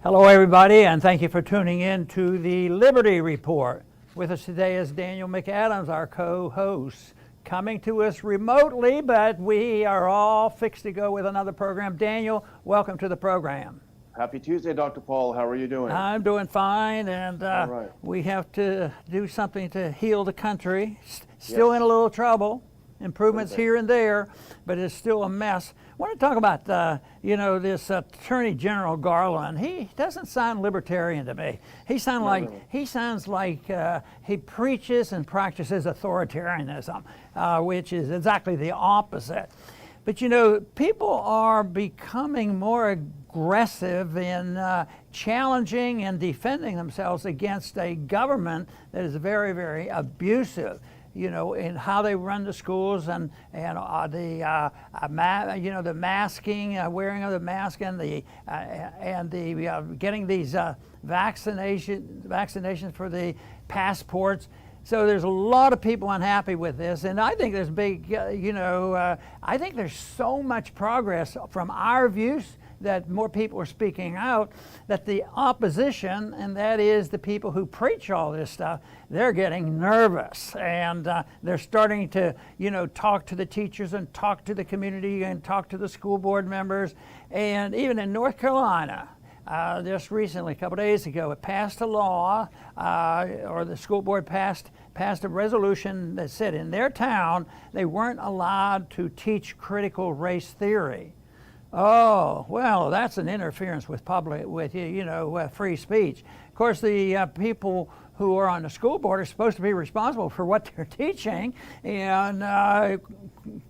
Hello, everybody, and thank you for tuning in to the Liberty Report. With us today is Daniel McAdams, our co-host, coming to us remotely, but we are all fixed to go with another program. Daniel, welcome to the program. Happy Tuesday, Dr. Paul. How are you doing? I'm doing fine, and right. We have to do something to heal the country. Still in a little trouble. Improvements here and there, but it's still a mess. I want to talk about, this Attorney General Garland. He doesn't sound libertarian to me. He sounds like he preaches and practices authoritarianism, which is exactly the opposite. But people are becoming more aggressive in challenging and defending themselves against a government that is very, very abusive. In how they run the schools and the masking, wearing of the mask, and the getting these vaccinations for the passports. So there's a lot of people unhappy with this, and I think there's I think there's so much progress from our views that more people are speaking out, that the opposition, and that is the people who preach all this stuff, they're getting nervous, and they're starting to talk to the teachers and talk to the community and talk to the school board members. And even in North Carolina, just recently, a couple days ago, it passed a law, or the school board passed a resolution that said in their town they weren't allowed to teach critical race theory. Oh, well, that's an interference with free speech. Of course, the people who are on the school board are supposed to be responsible for what they're teaching, and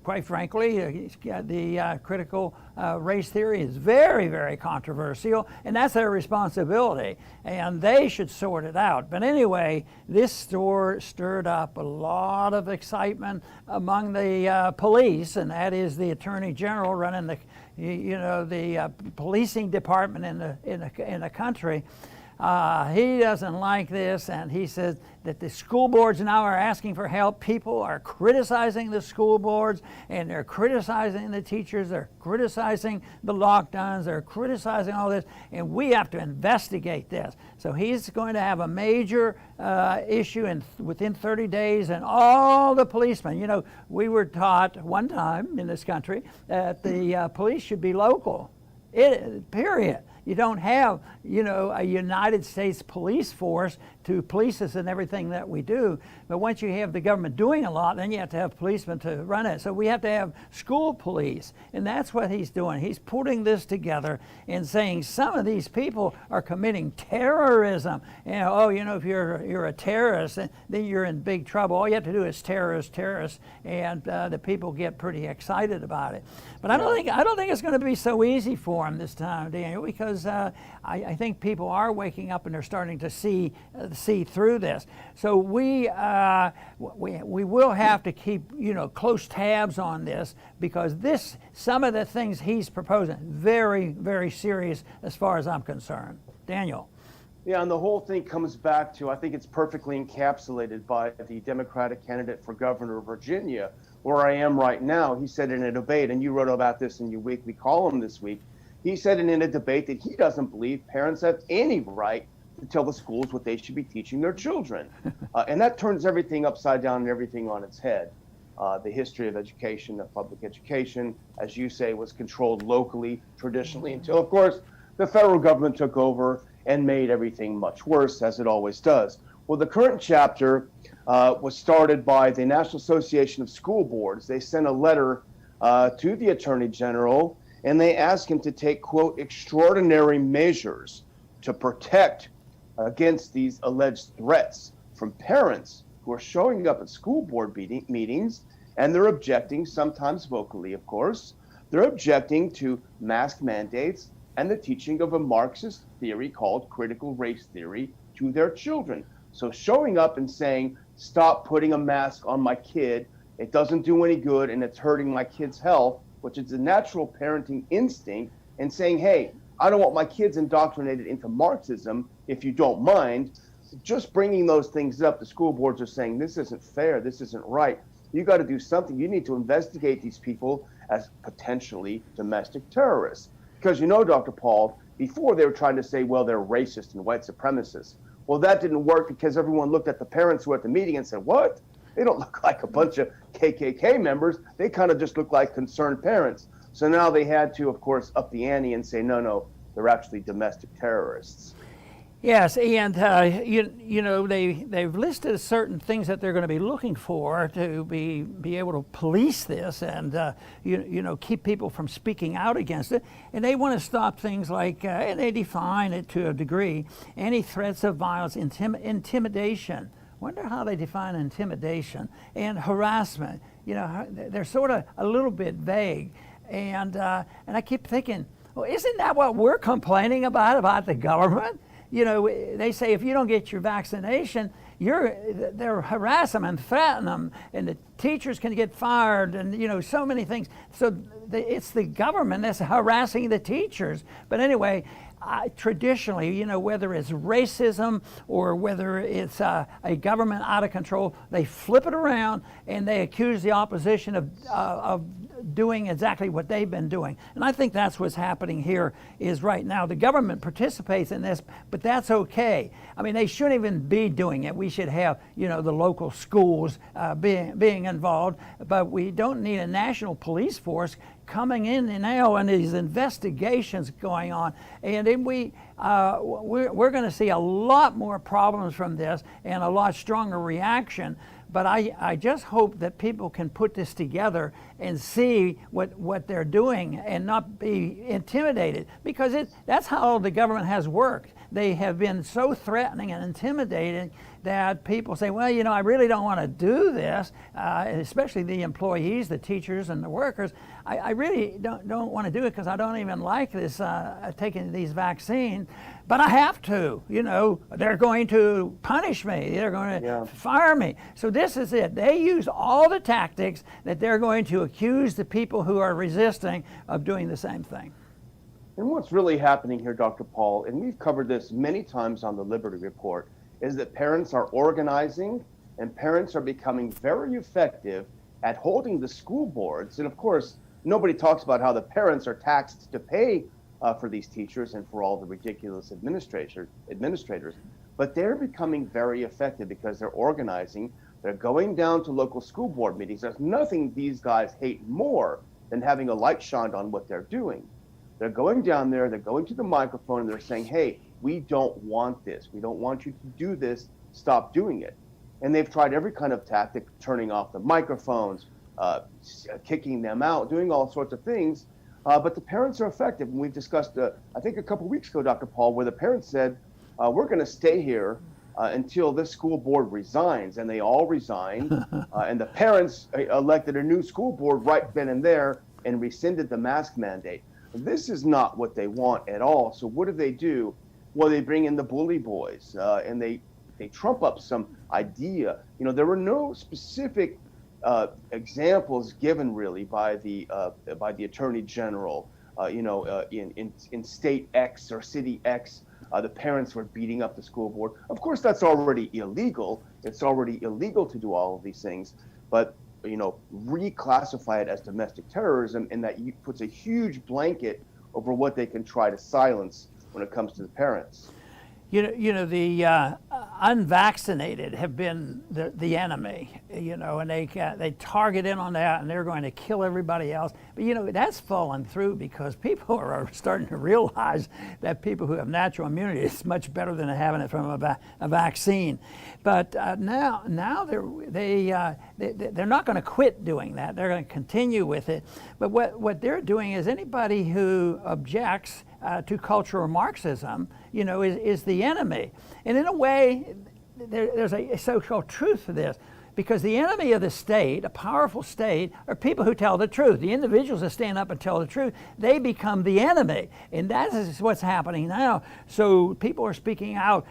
quite frankly, the critical race theory is very, very controversial, and that's their responsibility, and they should sort it out. But anyway, this stirred up a lot of excitement among the police, and that is the Attorney General running the policing department in the country. He doesn't like this, and he says that the school boards now are asking for help. People are criticizing the school boards, and they're criticizing the teachers, they're criticizing the lockdowns, they're criticizing all this, and we have to investigate this. So he's going to have a major issue within 30 days, and all the policemen, we were taught one time in this country that the police should be local, period. You don't have, a United States police force to police us and everything that we do. But once you have the government doing a lot, then you have to have policemen to run it. So we have to have school police. And that's what he's doing. He's putting this together and saying some of these people are committing terrorism. If you're a terrorist, then you're in big trouble. All you have to do is terrorist, and the people get pretty excited about it. But I don't think it's going to be so easy for him this time, Daniel, because I think people are waking up and they're starting to see through this. So we will have to keep close tabs on this, because some of the things he's proposing very, very serious as far as I'm concerned. Daniel. Yeah, and the whole thing comes back to, I think it's perfectly encapsulated by the Democratic candidate for governor of Virginia, where I am right now. He said in a debate, and you wrote about this in your weekly column this week, he said in a debate that he doesn't believe parents have any right to tell the schools what they should be teaching their children. And that turns everything upside down and everything on its head. The history of education, of public education, as you say, was controlled locally, traditionally, until, of course, the federal government took over and made everything much worse, as it always does. Well, the current chapter was started by the National Association of School Boards. They sent a letter to the Attorney General, and they asked him to take, quote, extraordinary measures to protect against these alleged threats from parents who are showing up at school board meetings, and they're objecting, sometimes vocally, of course. They're objecting to mask mandates and the teaching of a Marxist theory called critical race theory to their children. So showing up and saying, stop putting a mask on my kid, it doesn't do any good and it's hurting my kid's health, which is a natural parenting instinct, and saying, hey, I don't want my kids indoctrinated into Marxism, if you don't mind. Just bringing those things up, the school boards are saying, this isn't fair, this isn't right. You got to do something. You need to investigate these people as potentially domestic terrorists. Because Dr. Paul, Before, they were trying to say, well, they're racist and white supremacists. Well, that didn't work because everyone looked at the parents who were at the meeting and said, what? They don't look like a bunch of KKK members. They kind of just look like concerned parents. So now they had to, of course, up the ante and say, no, they're actually domestic terrorists. Yes, and you know they've listed certain things that they're going to be looking for to be able to police this and you know keep people from speaking out against it. And they want to stop things like and they define it to a degree: any threats of violence, intimidation. Wonder how they define intimidation and harassment. You know, they're sort of a little bit vague, and I keep thinking, well, isn't that what we're complaining about the government? You know, they say if you don't get your vaccination, they're harass them and threaten them, and the teachers can get fired, and you know so many things. So it's the government that's harassing the teachers. But anyway, traditionally, you know, whether it's racism or whether it's a government out of control, they flip it around and they accuse the opposition of doing exactly what they've been doing. And I think that's what's happening here is right now. The government participates in this, but that's okay. I mean, they shouldn't even be doing it. We should have, you know, the local schools being involved, but we don't need a national police force coming in now and these investigations going on. And then we're going to see a lot more problems from this and a lot stronger reaction. But I just hope that people can put this together and see what they're doing and not be intimidated, because that's how the government has worked. They have been so threatening and intimidating that people say, well, you know, I really don't want to do this, especially the employees, the teachers and the workers. I really don't want to do it because I don't even like this, taking these vaccines, but I have to. You know, they're going to punish me. They're going to fire me. So this is it. They use all the tactics that they're going to accuse the people who are resisting of doing the same thing. And what's really happening here, Dr. Paul, and we've covered this many times on the Liberty Report, is that parents are organizing and parents are becoming very effective at holding the school boards. And of course, nobody talks about how the parents are taxed to pay for these teachers and for all the ridiculous administrators. But they're becoming very effective because they're organizing. They're going down to local school board meetings. There's nothing these guys hate more than having a light shined on what they're doing. They're going down there, they're going to the microphone, and they're saying, hey, we don't want this. We don't want you to do this. Stop doing it. And they've tried every kind of tactic, turning off the microphones, kicking them out, doing all sorts of things. But the parents are effective. And we've discussed, I think a couple weeks ago, Dr. Paul, where the parents said, we're going to stay here until this school board resigns. And they all resigned. And the parents elected a new school board right then and there and rescinded the mask mandate. This is not what they want at all. So what do? Well, they bring in the bully boys and they trump up some idea. You know, there were no specific examples given really by the Attorney General. You know, in state X or city X, the parents were beating up the school board. Of course, that's already illegal. It's already illegal to do all of these things. But you know, reclassify it as domestic terrorism, and that puts a huge blanket over what they can try to silence when it comes to the parents. You know, the unvaccinated have been the enemy, you know, and they target in on that, and they're going to kill everybody else. But, you know, that's fallen through because people are starting to realize that people who have natural immunity is much better than having it from a vaccine. But now they're not going to quit doing that. They're going to continue with it. But what they're doing is anybody who objects to cultural Marxism, you know, is the enemy. And in a way, there's a so-called truth to this, because the enemy of the state, a powerful state, are people who tell the truth. The individuals that stand up and tell the truth, they become the enemy. And that is what's happening now. So people are speaking out.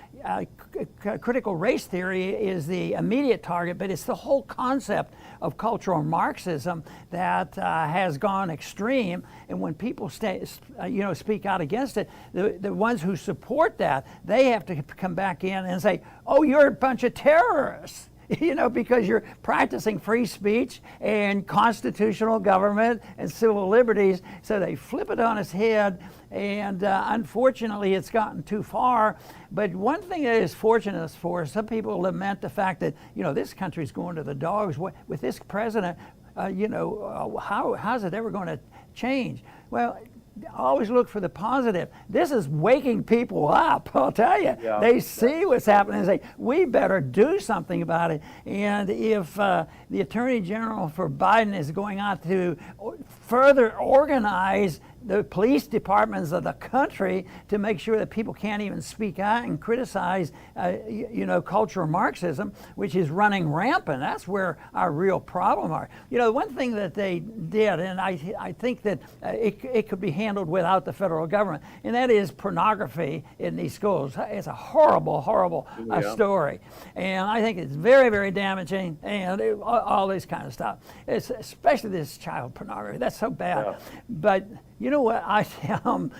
Critical race theory is the immediate target, but it's the whole concept of cultural Marxism that has gone extreme. And when people speak out against it, the ones who support that, they have to come back in and say, oh, you're a bunch of terrorists. because you're practicing free speech and constitutional government and civil liberties. So they flip it on its head, and unfortunately it's gotten too far. But one thing that is fortunate for, some people lament the fact that, this country's going to the dogs with this president. How's it ever going to change? Well, always look for the positive. This is waking people up, I'll tell you. Yeah. They see what's happening and say, we better do something about it. And if the Attorney General for Biden is going out to further organize the police departments of the country to make sure that people can't even speak out and criticize, cultural Marxism, which is running rampant. That's where our real problem are. One thing that they did, and I think that it could be handled without the federal government, and that is pornography in these schools. It's a horrible, horrible story. And I think it's very, very damaging, and all this kind of stuff. It's especially this child pornography. That's so bad. Yeah. But you know what, I am,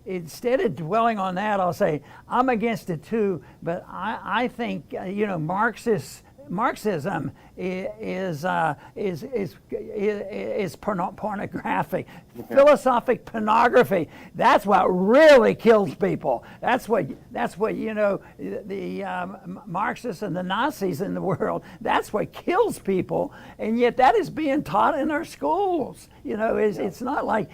instead of dwelling on that, I'll say I'm against it too, but I think, Marxism is pornographic. Philosophic pornography. That's what really kills people. That's what the Marxists and the Nazis in the world. That's what kills people, and yet that is being taught in our schools. It's not like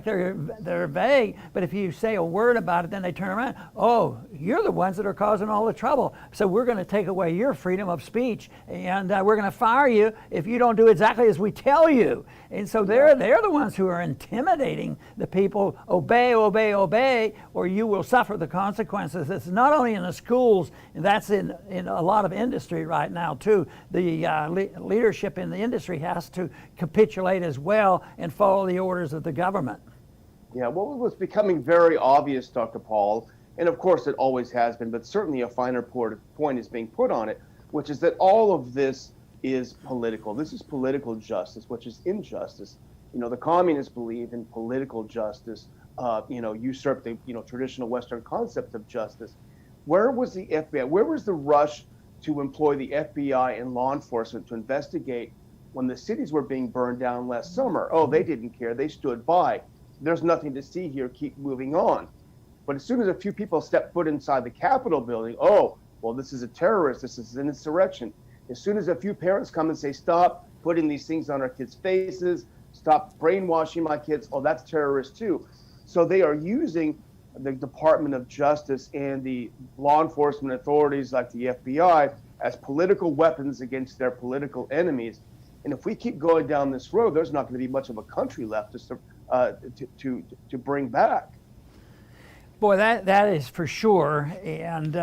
they're vague. But if you say a word about it, then they turn around. Oh, you're the ones that are causing all the trouble. So we're going to take away your freedom of speech, and we're going to fire you if you don't do exactly as we tell you. And so they're the ones who are intimidating the people. Obey, obey, obey, or you will suffer the consequences. It's not only in the schools, and that's in a lot of industry right now too. The leadership in the industry has to capitulate as well and follow the orders of the government. Yeah, what was becoming very obvious, Dr. Paul, and of course it always has been, but certainly a finer point is being put on it, which is that all of this is political. This is political justice, which is injustice. The communists believe in political justice, usurp the traditional Western concept of justice. Where was the FBI? Where was the rush to employ the FBI and law enforcement to investigate when the cities were being burned down last summer? Oh, they didn't care. They stood by. There's nothing to see here. Keep moving on. But as soon as a few people step foot inside the Capitol building, oh, well, this is a terrorist. This is an insurrection. As soon as a few parents come and say, stop putting these things on our kids' faces, stop brainwashing my kids, oh, that's terrorist too. So they are using the Department of Justice and the law enforcement authorities like the FBI as political weapons against their political enemies. And if we keep going down this road, there's not going to be much of a country left to bring back. Boy, that is for sure, and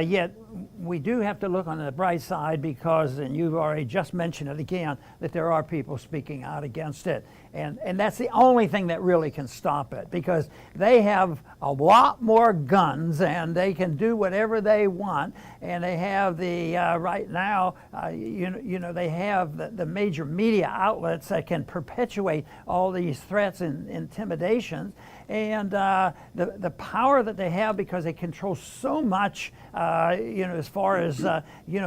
yet we do have to look on the bright side because, and you've already just mentioned it again, that there are people speaking out against it. And that's the only thing that really can stop it, because they have a lot more guns and they can do whatever they want, and they have the, right now, they have the major media outlets that can perpetuate all these threats and intimidations. And the power that they have, because they control so much, as far as,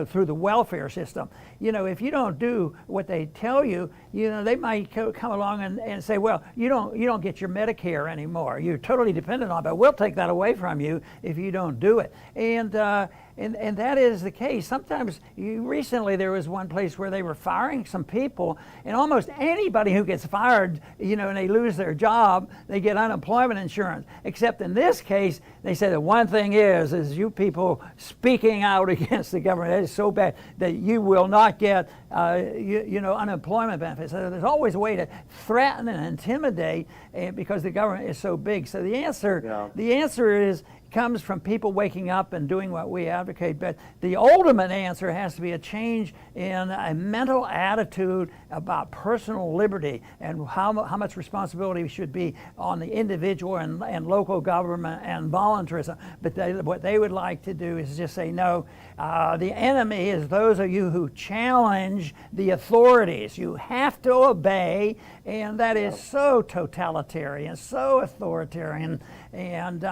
through the welfare system. If you don't do what they tell you, they might come along and say, well, you don't get your Medicare anymore. You're totally dependent on it, but we'll take that away from you if you don't do it. And that is the case. Sometimes, recently there was one place where they were firing some people, and almost anybody who gets fired, and they lose their job, they get unemployment insurance. Except in this case, they say the one thing is you people speaking out against the government, that is so bad that you will not get, unemployment benefits. So there's always a way to threaten and intimidate because the government is so big. So the answer comes from people waking up and doing what we advocate. But the ultimate answer has to be a change in a mental attitude about personal liberty and how much responsibility should be on the individual and local government and voluntarism. But what they would like to do is just say, no, the enemy is those of you who challenge the authorities. You have to obey, and that is so totalitarian, so authoritarian, and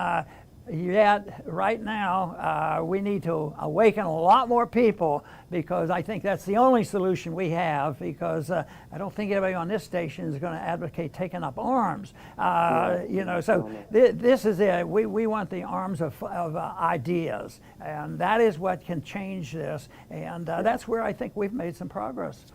yet right now we need to awaken a lot more people, because I think that's the only solution we have, because I don't think anybody on this station is going to advocate taking up arms. So this is it. We want the arms of ideas, and that is what can change this, and that's where I think we've made some progress.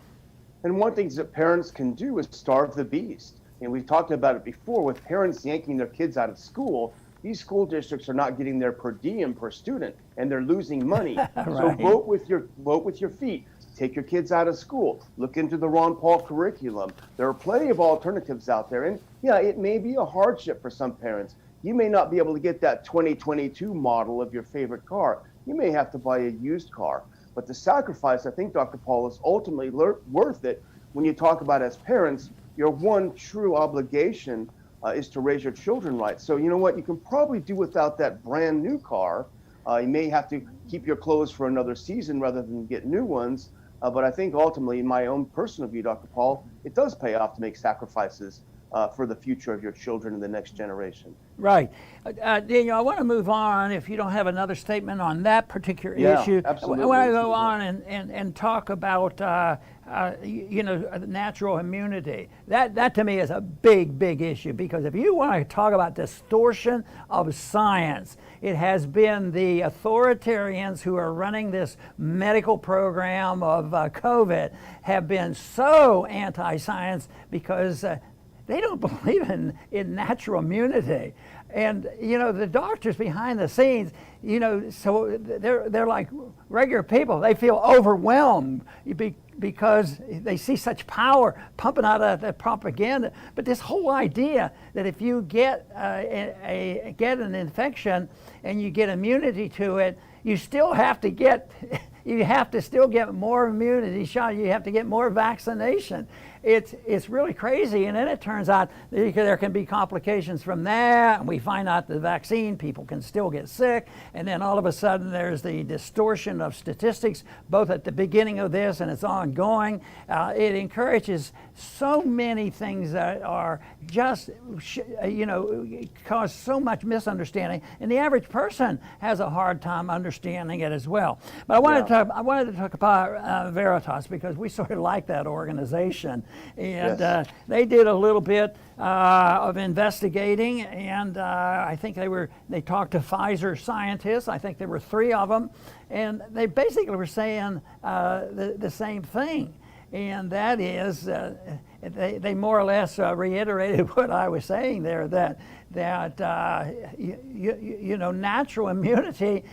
And one thing that parents can do is starve the beast. And we've talked about it before, with parents yanking their kids out of school. These school districts are not getting their per diem per student, and they're losing money. Right. So vote with your feet. Take your kids out of school. Look into the Ron Paul curriculum. There are plenty of alternatives out there. And yeah, it may be a hardship for some parents. You may not be able to get that 2022 model of your favorite car. You may have to buy a used car. But the sacrifice, I think, Dr. Paul, is ultimately worth it. When you talk about, as parents, your one true obligation is to raise your children right. So you know what? You can probably do without that brand new car. You may have to keep your clothes for another season rather than get new ones. But I think ultimately, in my own personal view, Dr. Paul, it does pay off to make sacrifices for the future of your children and the next generation. Right. Daniel, I want to move on, if you don't have another statement on that particular issue. Absolutely. I want to go on and talk about natural immunity. That to me is a big issue, because if you want to talk about distortion of science, it has been the authoritarians who are running this medical program of COVID have been so anti-science, because they don't believe in natural immunity. And the doctors behind the scenes, so they're like regular people. They feel overwhelmed because they see such power pumping out of that propaganda. But this whole idea that if you get get an infection and you get immunity to it, you still have to get still get more immunity shot. You have to get more vaccination. It's really crazy, and then it turns out there can be complications from that, and we find out the vaccine, people can still get sick, and then all of a sudden there's the distortion of statistics, both at the beginning of this and it's ongoing. It encourages so many things that are just, cause so much misunderstanding, and the average person has a hard time understanding it as well. But I wanted to talk about Veritas, because we sort of like that organization. And Yes. They did a little bit of investigating, and I think they talked to Pfizer scientists. I think there were 3 of them, and they basically were saying the same thing, and that is they more or less reiterated what I was saying there, that natural immunity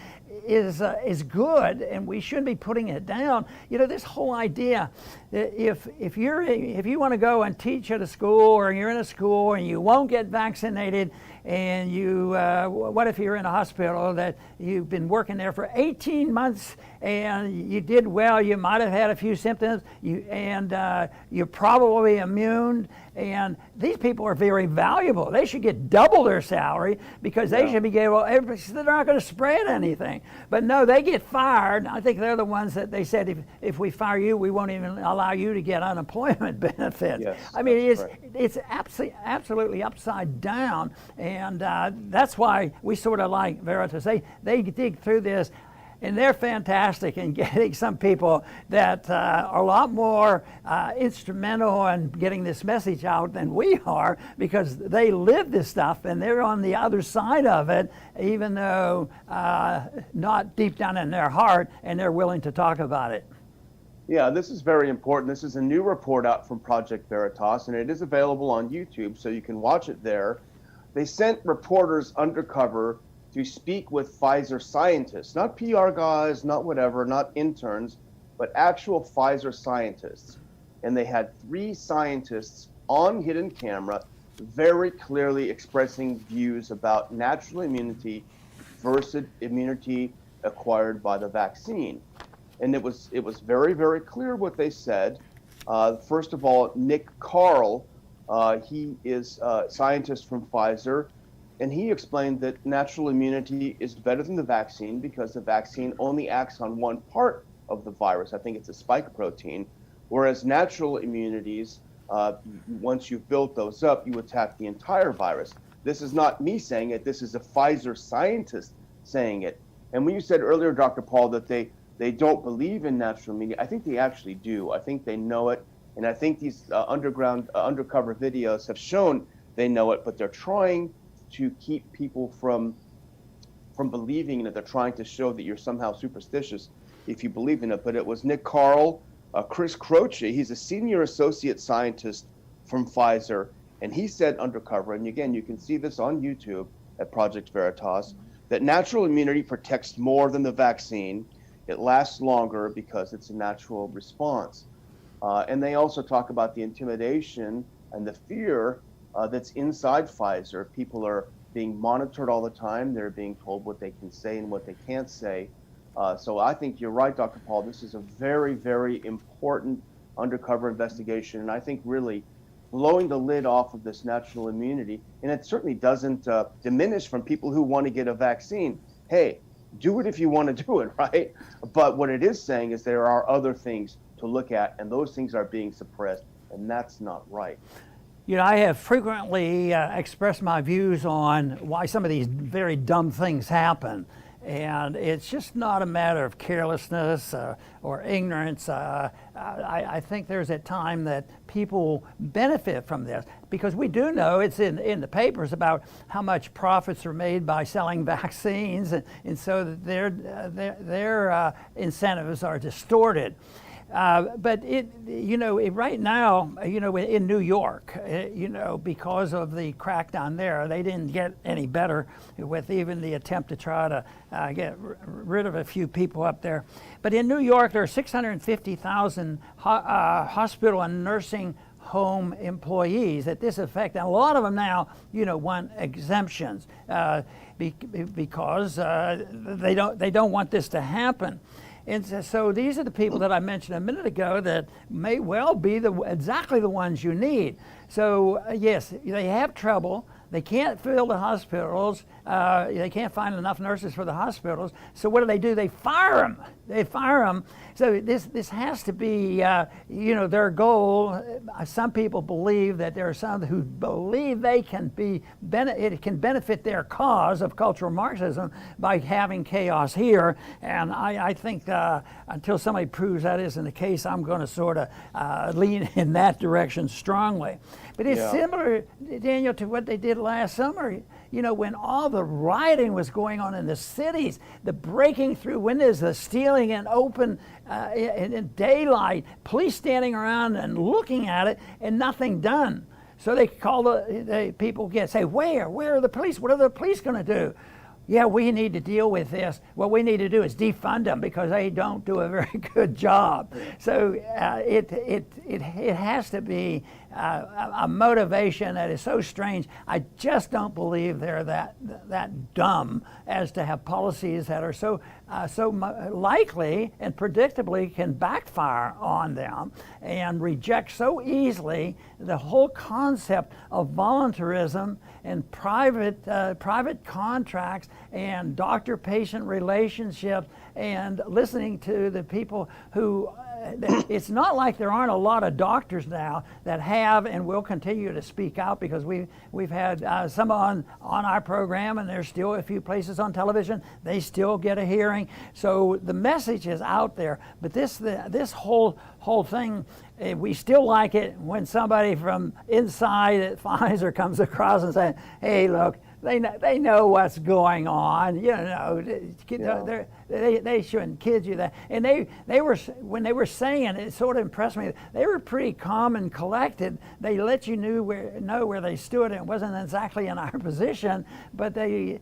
is good, and we shouldn't be putting it down. This whole idea that if you want to go and teach at a school, or you're in a school and you won't get vaccinated, and you what if you're in a hospital that you've been working there for 18 months and you did well, you might have had a few symptoms, you're probably immune, and these people are very valuable. They should get double their salary, because they should be able, they're not going to spread anything. But no, they get fired. I think they're the ones that they said, if we fire you, we won't even allow you to get unemployment benefits. Yes, I mean, it's absolutely upside down, and that's why we sort of like Veritas. They dig through this, and they're fantastic in getting some people that are a lot more instrumental in getting this message out than we are, because they live this stuff and they're on the other side of it, even though not deep down in their heart, and they're willing to talk about it. Yeah, this is very important. This is a new report out from Project Veritas, and it is available on YouTube, so you can watch it there. They sent reporters undercover to speak with Pfizer scientists, not PR guys, not whatever, not interns, but actual Pfizer scientists. And they had 3 scientists on hidden camera very clearly expressing views about natural immunity versus immunity acquired by the vaccine. And it was very, very clear what they said. First of all, Nick Carl, he is a scientist from Pfizer, and he explained that natural immunity is better than the vaccine, because the vaccine only acts on one part of the virus. I think it's a spike protein, whereas natural immunities, once you've built those up, you attack the entire virus. This is not me saying it. This is a Pfizer scientist saying it. And when you said earlier, Dr. Paul, that they don't believe in natural immunity, I think they actually do. I think they know it. And I think these undercover videos have shown they know it, but they're trying to keep people from believing in it. They're trying to show that you're somehow superstitious if you believe in it. But it was Nick Carl, Chris Croce, he's a senior associate scientist from Pfizer, and he said undercover, and again, you can see this on YouTube at Project Veritas, that natural immunity protects more than the vaccine. It lasts longer because it's a natural response. And they also talk about the intimidation and the fear that's inside Pfizer. People are being monitored all the time. They're being told what they can say and what they can't say. So I think you're right, Dr. Paul. This is a very, very important undercover investigation. And I think really blowing the lid off of this natural immunity, and it certainly doesn't diminish from people who want to get a vaccine. Hey, do it if you want to do it, right? But what it is saying is there are other things to look at, and those things are being suppressed, and that's not right. You know, I have frequently expressed my views on why some of these very dumb things happen. And it's just not a matter of carelessness or ignorance. I think there's a time that people benefit from this, because we do know it's in the papers about how much profits are made by selling vaccines, and so that their incentives are distorted. But right now, in New York, because of the crackdown there, they didn't get any better with even the attempt to try to get rid of a few people up there. But in New York, there are 650,000 hospital and nursing home employees at this effect, and a lot of them now, want exemptions because they don't want this to happen. And so these are the people that I mentioned a minute ago that may well be exactly the ones you need. So yes, they have trouble. They can't fill the hospitals. They can't find enough nurses for the hospitals. So what do? They fire them. They fire them. So this has to be, their goal. Some people believe that there are some who believe they can it can benefit their cause of cultural Marxism by having chaos here. And I think until somebody proves that isn't the case, I'm going to sort of lean in that direction strongly. But it's similar, Daniel, to what they did last summer. When all the rioting was going on in the cities, the breaking through windows, the stealing in open in daylight, police standing around and looking at it, and nothing done. So they call the people say, where are the police? What are the police going to do? Yeah, we need to deal with this. What we need to do is defund them because they don't do a very good job. So it has to be a motivation that is so strange. I just don't believe they're that dumb as to have policies that are so likely and predictably can backfire on them and reject so easily the whole concept of voluntarism and private contracts and doctor-patient relationships and listening to the people who it's not like there aren't a lot of doctors now that have and will continue to speak out, because we've had some on our program, and there's still a few places on television. They still get a hearing. So the message is out there. But this whole thing, we still like it when somebody from inside at Pfizer comes across and says, "Hey, look, they know what's going on. They shouldn't kid you that." And they were, when they were saying it, it sort of impressed me. They were pretty calm and collected. They let you know where they stood. It wasn't exactly in our position, but they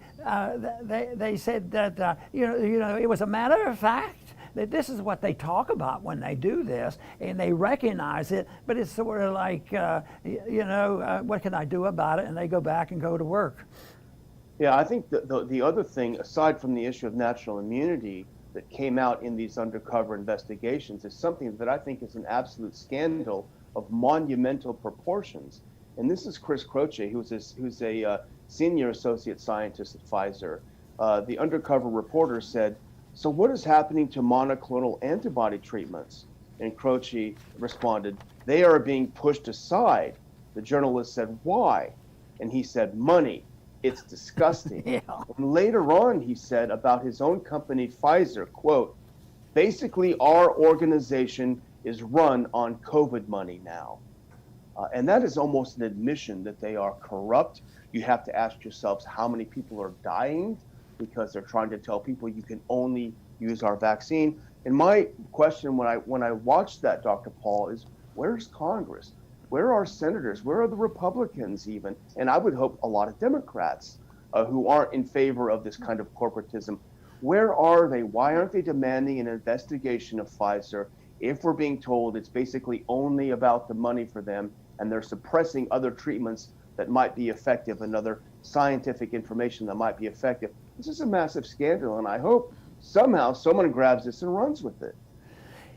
said that it was a matter of fact that this is what they talk about when they do this, and they recognize it. But it's sort of like, what can I do about it? And they go back and go to work. Yeah, I think the other thing, aside from the issue of natural immunity that came out in these undercover investigations, is something that I think is an absolute scandal of monumental proportions. And this is Chris Croce, who's a senior associate scientist at Pfizer. The undercover reporter said, "So what is happening to monoclonal antibody treatments?" And Croce responded, "They are being pushed aside." The journalist said, "Why?" And he said, "Money. It's disgusting. Yeah. And later on, he said about his own company, Pfizer, quote, basically, our organization is run on COVID money now. And that is almost an admission that they are corrupt. You have to ask yourselves how many people are dying because they're trying to tell people you can only use our vaccine. And my question when I watched that, Dr. Paul, is where's Congress? Where are senators? Where are the Republicans even? And I would hope a lot of Democrats who aren't in favor of this kind of corporatism. Where are they? Why aren't they demanding an investigation of Pfizer if we're being told it's basically only about the money for them and they're suppressing other treatments that might be effective and other scientific information that might be effective? This is a massive scandal, and I hope somehow someone grabs this and runs with it.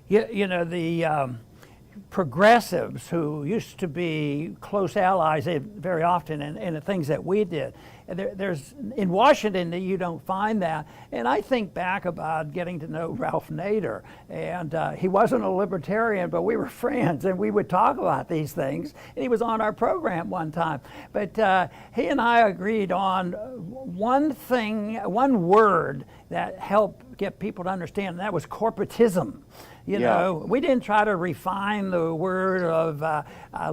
You know, the progressives who used to be close allies very often in the things that we did. There's in Washington you don't find that. And I think back about getting to know Ralph Nader, and he wasn't a libertarian, but we were friends and we would talk about these things. And he was on our program one time. But he and I agreed on one thing, one word that helped get people to understand, and that was corporatism. You know, we didn't try to refine the word of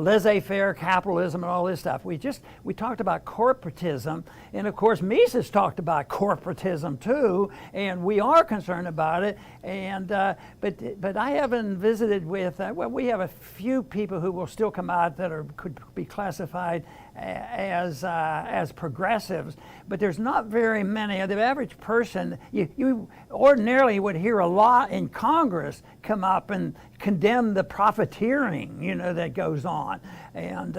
laissez-faire capitalism and all this stuff. We talked about corporatism, and of course Mises talked about corporatism too, and we are concerned about it. And but I haven't visited with. Well, we have a few people who will still come out that could be classified as progressives, but there's not very many. The average person, you ordinarily would hear a lot in Congress come up and condemn the profiteering, you know, that goes on. And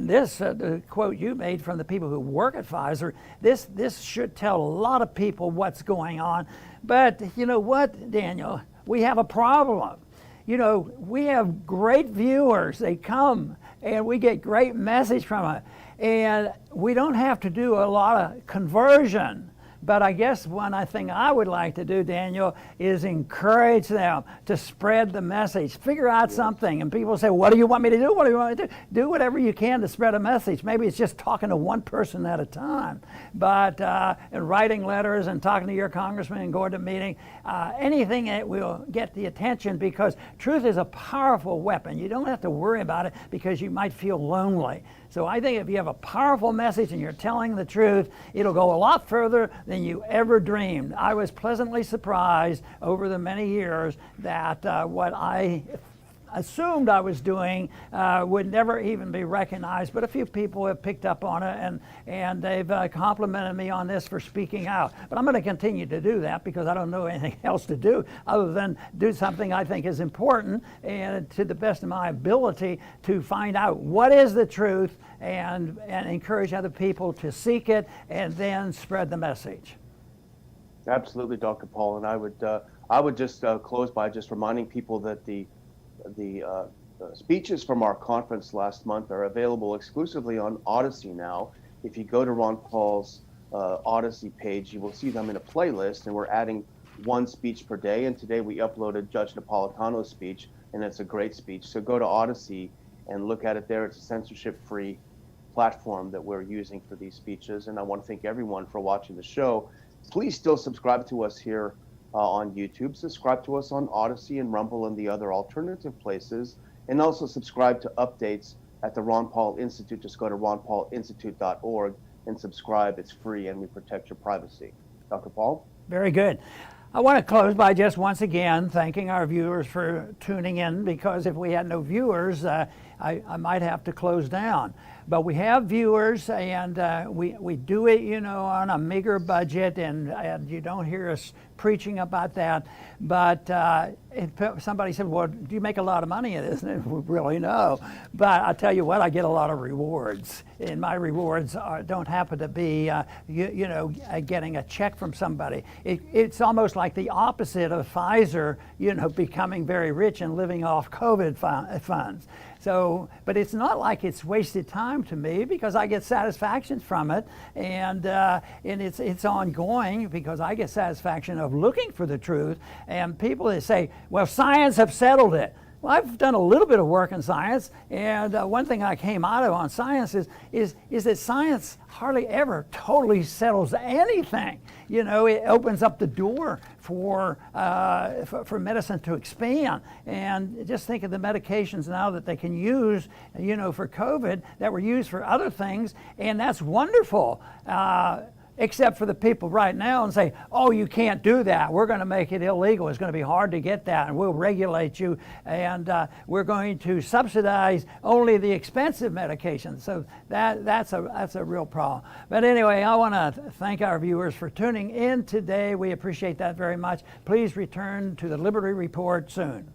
this, the quote you made from the people who work at Pfizer, this should tell a lot of people what's going on. But you know what, Daniel, we have a problem. You know, we have great viewers. They come and we get great message from it. And we don't have to do a lot of conversion. But I guess one thing I would like to do, Daniel, is encourage them to spread the message. Figure out something. And people say, what do you want me to do? What do you want me to do? Do whatever you can to spread a message. Maybe it's just talking to one person at a time. But and writing letters and talking to your congressman and going to a meeting, anything that will get the attention, because truth is a powerful weapon. You don't have to worry about it because you might feel lonely. So I think if you have a powerful message and you're telling the truth, it'll go a lot further than you ever dreamed. I was pleasantly surprised over the many years that what I assumed I was doing would never even be recognized, but a few people have picked up on it, and they've complimented me on this for speaking out. But I'm going to continue to do that because I don't know anything else to do other than do something I think is important, and to the best of my ability to find out what is the truth and encourage other people to seek it and then spread the message. Absolutely, Dr. Paul, and I would just close by just reminding people that the speeches from our conference last month are available exclusively on Odyssey now. If you go to Ron Paul's Odyssey page, you will see them in a playlist, and we're adding one speech per day. And today we uploaded Judge Napolitano's speech, and it's a great speech. So go to Odyssey and look at it there. It's a censorship-free platform that we're using for these speeches. And I want to thank everyone for watching the show. Please still subscribe to us here on YouTube, subscribe to us on Odyssey and Rumble and the other alternative places, and also subscribe to updates at the Ron Paul Institute. Just go to ronpaulinstitute.org and subscribe. It's free and we protect your privacy. Dr. Paul? Very good. I want to close by just once again thanking our viewers for tuning in, because if we had no viewers, I might have to close down. But we have viewers, and we do it, you know, on a meager budget, and you don't hear us preaching about that. But somebody said, well, do you make a lot of money in this? And really, no. But I'll tell you what, I get a lot of rewards. And my rewards don't happen to be, getting a check from somebody. It's almost like the opposite of Pfizer, you know, becoming very rich and living off COVID funds. So, but it's not like it's wasted time to me, because I get satisfaction from it, and it's ongoing, because I get satisfaction of looking for the truth. And people that say, well, science have settled it. Well, I've done a little bit of work in science, and one thing I came out of on science is that science hardly ever totally settles anything. You know, it opens up the door for medicine to expand. And just think of the medications now that they can use, you know, for COVID that were used for other things, and that's wonderful. Except for the people right now and say, oh, you can't do that. We're going to make it illegal. It's going to be hard to get that, and we'll regulate you, and we're going to subsidize only the expensive medications. So that's a real problem. But anyway, I want to thank our viewers for tuning in today. We appreciate that very much. Please return to the Liberty Report soon.